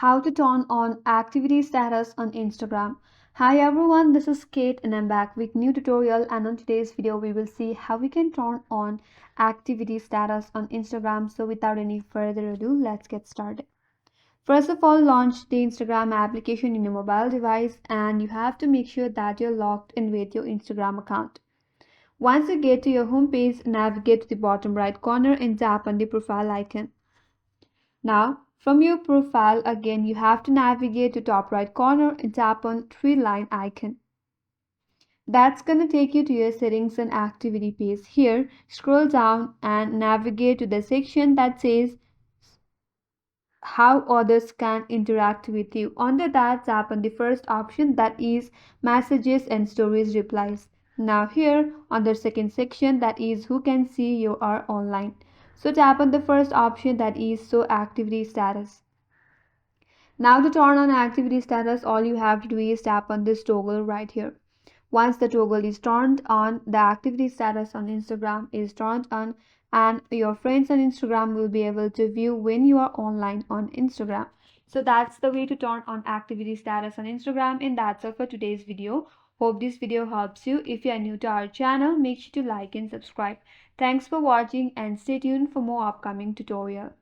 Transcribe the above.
How to turn on activity status on Instagram. Hi everyone, this is Kate and I'm back with new tutorial, and on today's video we will see how we can turn on activity status on Instagram. So without any further ado, let's get started. First of all, launch the Instagram application in your mobile device, and you have to make sure that you're logged in with your Instagram account. Once you get to your home page, navigate to the bottom right corner and tap on the profile icon. Now, from your profile again, you have to navigate to top right corner and tap on three-line icon. That's gonna take you to your settings and activity page. Here, scroll down and navigate to the section that says how others can interact with you. Under that, tap on the first option, that is messages and stories replies. Now here on the second section, that is who can see you are online. So tap on the first option, that is show activity status. Now to turn on activity status, all you have to do is tap on this toggle right here. Once the toggle is turned on, the activity status on Instagram is turned on, and your friends on Instagram will be able to view when you are online on Instagram. So that's the way to turn on activity status on Instagram, and that's all for today's video. Hope this video helps you. If you are new to our channel, make sure to like and subscribe. Thanks for watching and stay tuned for more upcoming tutorial.